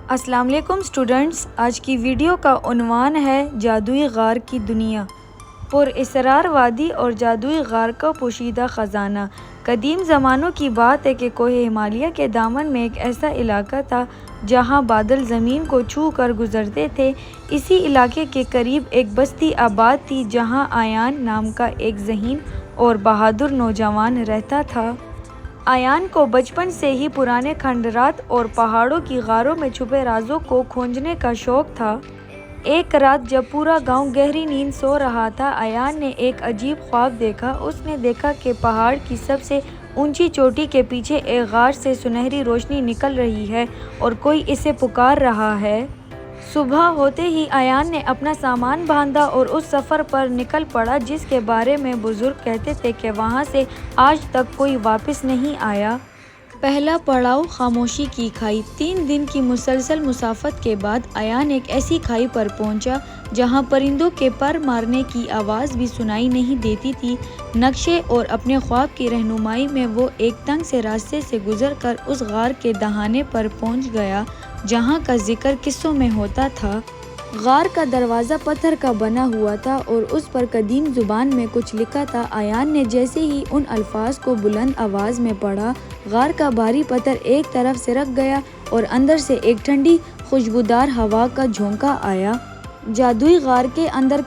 السلام علیکم اسٹوڈنٹس، آج کی ویڈیو کا عنوان ہے جادوئی غار کی دنیا، پر اسرار وادی اور جادوئی غار کا پوشیدہ خزانہ۔ قدیم زمانوں کی بات ہے کہ کوہ ہمالیہ کے دامن میں ایک ایسا علاقہ تھا جہاں بادل زمین کو چھو کر گزرتے تھے۔ اسی علاقے کے قریب ایک بستی آباد تھی جہاں ایان نام کا ایک ذہین اور بہادر نوجوان رہتا تھا۔ ایان کو بچپن سے ہی پرانے کھنڈرات اور پہاڑوں کی غاروں میں چھپے رازوں کو کھوجنے کا شوق تھا۔ ایک رات جب پورا گاؤں گہری نیند سو رہا تھا، ایان نے ایک عجیب خواب دیکھا۔ اس نے دیکھا کہ پہاڑ کی سب سے اونچی چوٹی کے پیچھے ایک غار سے سنہری روشنی نکل رہی ہے اور کوئی اسے پکار رہا ہے۔ صبح ہوتے ہی ایان نے اپنا سامان باندھا اور اس سفر پر نکل پڑا جس کے بارے میں بزرگ کہتے تھے کہ وہاں سے آج تک کوئی واپس نہیں آیا۔ پہلا پڑاؤ خاموشی کی کھائی۔ 3 دن کی مسلسل مسافت کے بعد ایان ایک ایسی کھائی پر پہنچا جہاں پرندوں کے پر مارنے کی آواز بھی سنائی نہیں دیتی تھی۔ نقشے اور اپنے خواب کی رہنمائی میں وہ ایک تنگ سے راستے سے گزر کر اس غار کے دہانے پر پہنچ گیا جہاں کا ذکر قصوں میں ہوتا تھا۔ غار کا دروازہ پتھر کا بنا ہوا تھا اور اس پر قدیم زبان میں کچھ لکھا تھا۔ ایان نے جیسے ہی ان الفاظ کو بلند آواز میں پڑھا، غار کا بھاری پتھر ایک طرف سرک گیا اور اندر سے ایک ٹھنڈی خوشبودار ہوا کا جھونکا آیا۔ جادوئی غار کے اندر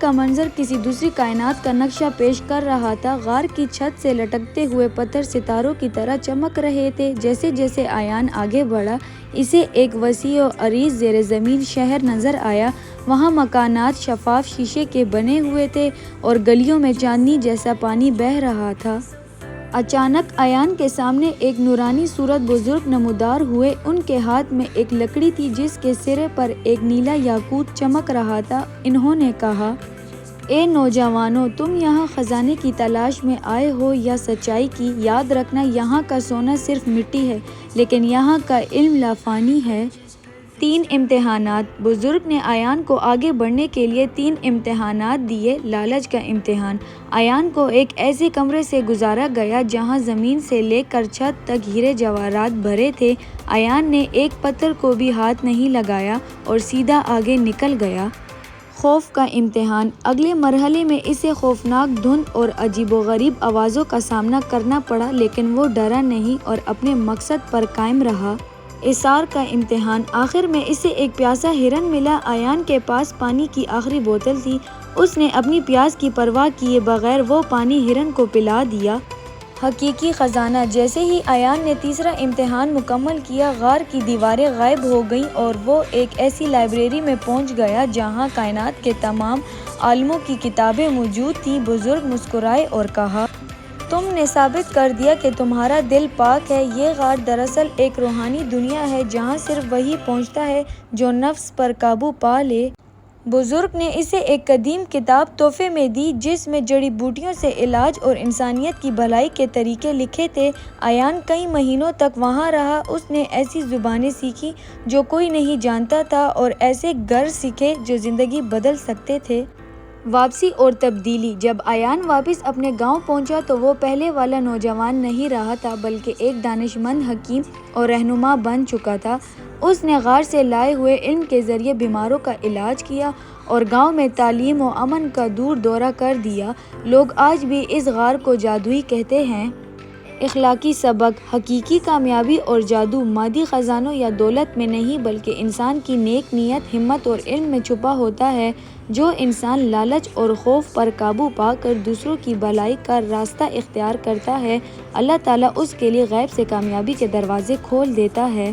کا منظر کسی دوسری کائنات کا نقشہ پیش کر رہا تھا۔ غار کی چھت سے لٹکتے ہوئے پتھر ستاروں کی طرح چمک رہے تھے۔ جیسے جیسے ایان آگے بڑھا، اسے ایک وسیع و عریض زیر زمین شہر نظر آیا۔ وہاں مکانات شفاف شیشے کے بنے ہوئے تھے اور گلیوں میں چاندنی جیسا پانی بہہ رہا تھا۔ اچانک ایان کے سامنے ایک نورانی صورت بزرگ نمودار ہوئے۔ ان کے ہاتھ میں ایک لکڑی تھی جس کے سرے پر ایک نیلا یاقوت چمک رہا تھا۔ انہوں نے کہا، اے نوجوانوں، تم یہاں خزانے کی تلاش میں آئے ہو یا سچائی کی؟ یاد رکھنا، یہاں کا سونا صرف مٹی ہے لیکن یہاں کا علم لافانی ہے۔ 3 امتحانات۔ بزرگ نے ایان کو آگے بڑھنے کے لیے 3 امتحانات دیے۔ لالچ کا امتحان۔ ایان کو ایک ایسے کمرے سے گزارا گیا جہاں زمین سے لے کر چھت تک ہیرے جواہرات بھرے تھے۔ ایان نے ایک پتھر کو بھی ہاتھ نہیں لگایا اور سیدھا آگے نکل گیا۔ خوف کا امتحان۔ اگلے مرحلے میں اسے خوفناک دھند اور عجیب و غریب آوازوں کا سامنا کرنا پڑا لیکن وہ ڈرا نہیں اور اپنے مقصد پر قائم رہا۔ اصرار کا امتحان۔ آخر میں اسے ایک پیاسا ہرن ملا۔ ایان کے پاس پانی کی آخری بوتل تھی۔ اس نے اپنی پیاس کی پرواہ کیے بغیر وہ پانی ہرن کو پلا دیا۔ حقیقی خزانہ۔ جیسے ہی ایان نے تیسرا امتحان مکمل کیا، غار کی دیواریں غائب ہو گئیں اور وہ ایک ایسی لائبریری میں پہنچ گیا جہاں کائنات کے تمام عالموں کی کتابیں موجود تھیں۔ بزرگ مسکرائے اور کہا، تم نے ثابت کر دیا کہ تمہارا دل پاک ہے۔ یہ غار دراصل ایک روحانی دنیا ہے جہاں صرف وہی پہنچتا ہے جو نفس پر قابو پا لے۔ بزرگ نے اسے ایک قدیم کتاب تحفے میں دی جس میں جڑی بوٹیوں سے علاج اور انسانیت کی بھلائی کے طریقے لکھے تھے۔ ایان کئی مہینوں تک وہاں رہا۔ اس نے ایسی زبانیں سیکھی جو کوئی نہیں جانتا تھا اور ایسے گر سیکھے جو زندگی بدل سکتے تھے۔ واپسی اور تبدیلی۔ جب ایان واپس اپنے گاؤں پہنچا تو وہ پہلے والا نوجوان نہیں رہا تھا بلکہ ایک دانش مند حکیم اور رہنما بن چکا تھا۔ اس نے غار سے لائے ہوئے علم کے ذریعے بیماروں کا علاج کیا اور گاؤں میں تعلیم و امن کا دور دورہ کر دیا۔ لوگ آج بھی اس غار کو جادوئی کہتے ہیں۔ اخلاقی سبق۔ حقیقی کامیابی اور جادو مادی خزانوں یا دولت میں نہیں بلکہ انسان کی نیک نیت، ہمت اور علم میں چھپا ہوتا ہے۔ جو انسان لالچ اور خوف پر قابو پا کر دوسروں کی بھلائی کا راستہ اختیار کرتا ہے، اللہ تعالیٰ اس کے لیے غیب سے کامیابی کے دروازے کھول دیتا ہے۔